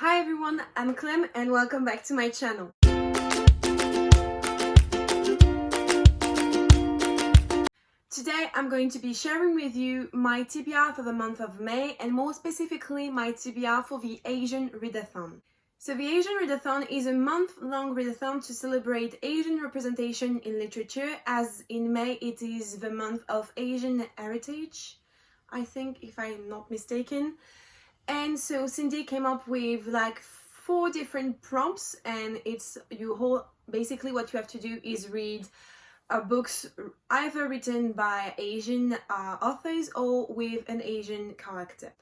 Hi everyone, I'm Clem and welcome back to my channel. Today I'm going to be sharing with you my TBR for the month of May and more specifically my TBR for the Asian readathon. So the Asian readathon is a month-long readathon to celebrate Asian representation in literature, as in May it is the month of Asian heritage, I think, if I'm not mistaken. And so Cindy came up with like 4 different prompts, and basically what you have to do is read books either written by Asian authors or with an Asian character.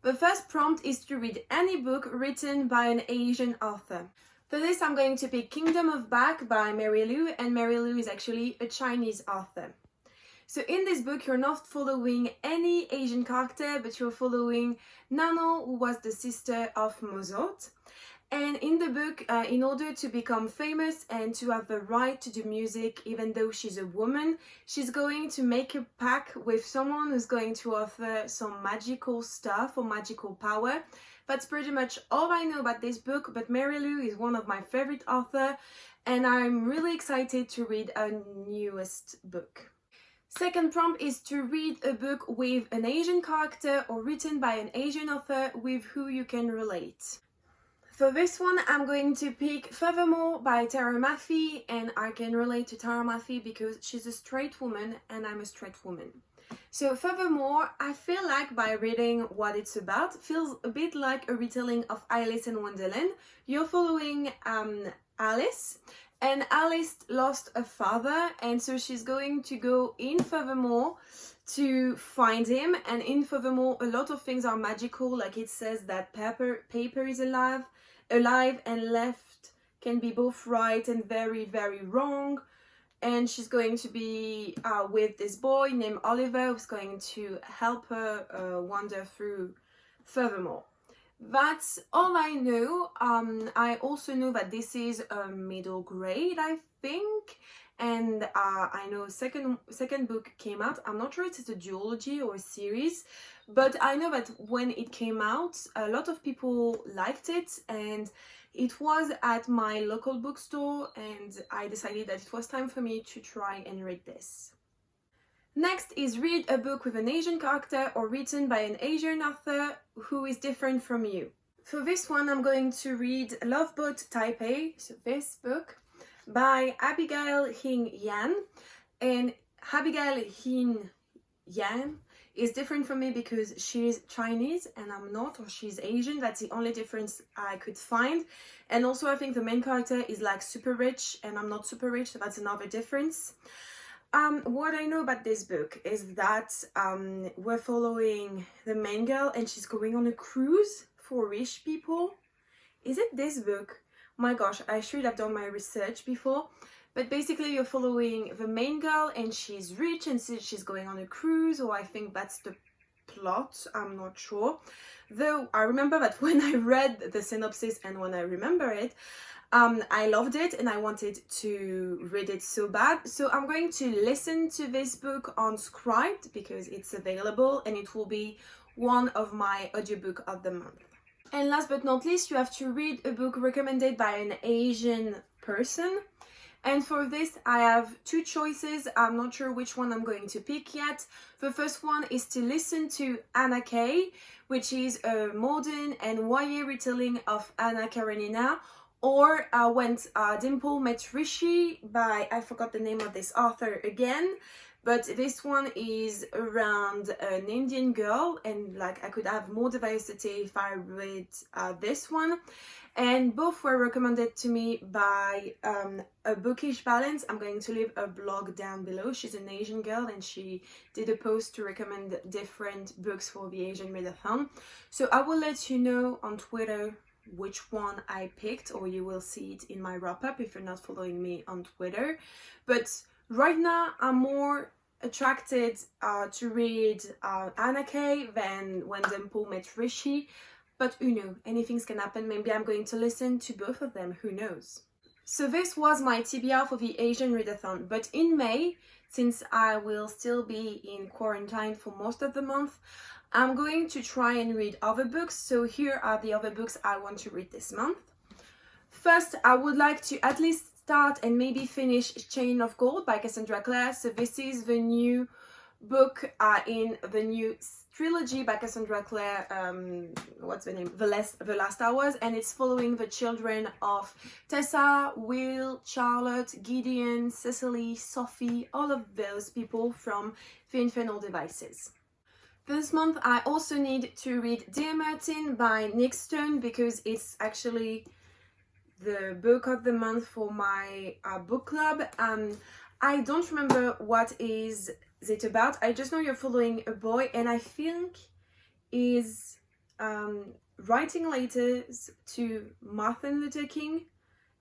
The first prompt is to read any book written by an Asian author. For this I'm going to pick Kingdom of Back by Mary Lu, and Mary Lu is actually a Chinese author. So in this book, you're not following any Asian character, but you're following Nano, who was the sister of Mozart. And in the book, in order to become famous and to have the right to do music, even though she's a woman, she's going to make a pact with someone who's going to offer some magical stuff or magical power. That's pretty much all I know about this book, but Mary Lu is one of my favorite authors, and I'm really excited to read her newest book. Second prompt is to read a book with an Asian character or written by an Asian author with who you can relate. For this one, I'm going to pick Furthermore by Tara Maffey, and I can relate to Tara Maffey because she's a straight woman and I'm a straight woman. So Furthermore, I feel like by reading what it's about, feels a bit like a retelling of Alice in Wonderland. You're following Alice, and Alice lost a father, and so she's going to go in Furthermore to find him. And in Furthermore, a lot of things are magical, like it says that paper is alive and left can be both right and very, very wrong. And she's going to be with this boy named Oliver, who's going to help her wander through Furthermore. That's all I know. I also know that this is a middle grade, I think, and I know second book came out. I'm not sure if it's a duology or a series, but I know that when it came out, a lot of people liked it, and it was at my local bookstore, and I decided that it was time for me to try and read this. Next is read a book with an Asian character or written by an Asian author who is different from you. For this one, I'm going to read Love Boat Taipei, so this book, by Abigail Hin Yan. And Abigail Hin Yan is different from me because she's Chinese and I'm not, or she's Asian. That's the only difference I could find. And also I think the main character is like super rich and I'm not super rich, so that's another difference. What I know about this book is that we're following the main girl and she's going on a cruise for rich people. Is it this book? My gosh, I should have done my research before. But basically you're following the main girl and she's rich and she's going on a cruise, or I think that's the plot, I'm not sure. Though I remember that when I read the synopsis and when I remember it, I loved it and I wanted to read it so bad. So I'm going to listen to this book on Scribd because it's available and it will be one of my audiobook of the month. And last but not least, you have to read a book recommended by an Asian person. And for this, I have 2 choices. I'm not sure which one I'm going to pick yet. The first one is to listen to Anna K, which is a modern and YA retelling of Anna Karenina, or When Dimple Met Rishi by, I forgot the name of this author again, but this one is around an Indian girl, and like I could have more diversity if I read this one. And both were recommended to me by a Bookish Balance. I'm going to leave a blog down below. She's an Asian girl and she did a post to recommend different books for the Asian readathon. So I will let you know on Twitter which one I picked, or you will see it in my wrap-up if you're not following me on Twitter. But right now I'm more attracted to read Anna K than When Dimple Met Rishi. But who knows, anything can happen. Maybe I'm going to listen to both of them, who knows. So this was my TBR for the Asian readathon, but in May, since I will still be in quarantine for most of the month, I'm going to try and read other books, so here are the other books I want to read this month. First, I would like to at least start and maybe finish Chain of Gold by Cassandra Clare. So this is the new book in the new trilogy by Cassandra Clare, what's the name? The Last Hours, and it's following the children of Tessa, Will, Charlotte, Gideon, Cecily, Sophie, all of those people from The Infernal Devices. This month I also need to read Dear Martin by Nick Stone because it's actually the book of the month for my book club. I don't remember what is it about. I just know you're following a boy, and I think is writing letters to Martin Luther King,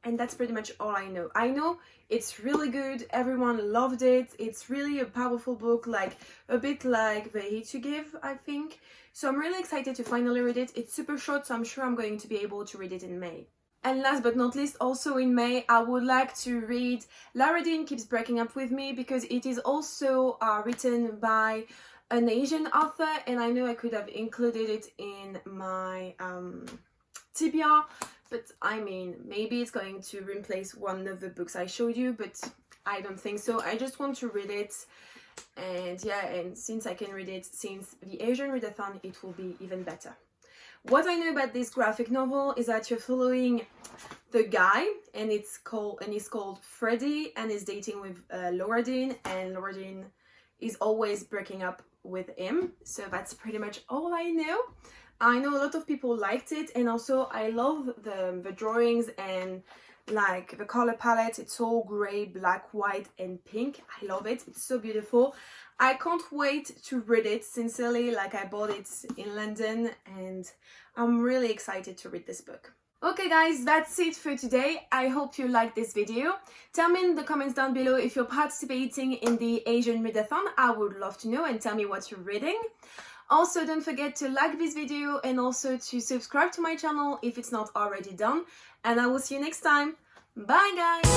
and that's pretty much all I know. I know it's really good, everyone loved it, it's really a powerful book, like a bit like The Hate You Give, I think. So I'm really excited to finally read it. It's super short, so I'm sure I'm going to be able to read it in May. And last but not least, also in May, I would like to read Lara Dean Keeps Breaking Up With Me because it is also written by an Asian author, and I know I could have included it in my TBR, but I mean, maybe it's going to replace one of the books I showed you, but I don't think so. I just want to read it, and yeah, and since I can read it since the Asian readathon, it will be even better. What I know about this graphic novel is that you're following the guy, and he's called Freddie, and is dating with Lara Dean, and Lara Dean is always breaking up with him. So that's pretty much all I know. I know a lot of people liked it, and also I love the drawings and like the color palette. It's all gray, black, white and pink. I love it. It's so beautiful. I can't wait to read it, sincerely. Like, I bought it in London and I'm really excited to read this book. Okay guys, that's it for today. I hope you liked this video. Tell me in the comments down below if you're participating in the Asian readathon. I would love to know, and tell me what you're reading. Also, don't forget to like this video and also to subscribe to my channel if it's not already done. And I will see you next time. Bye guys!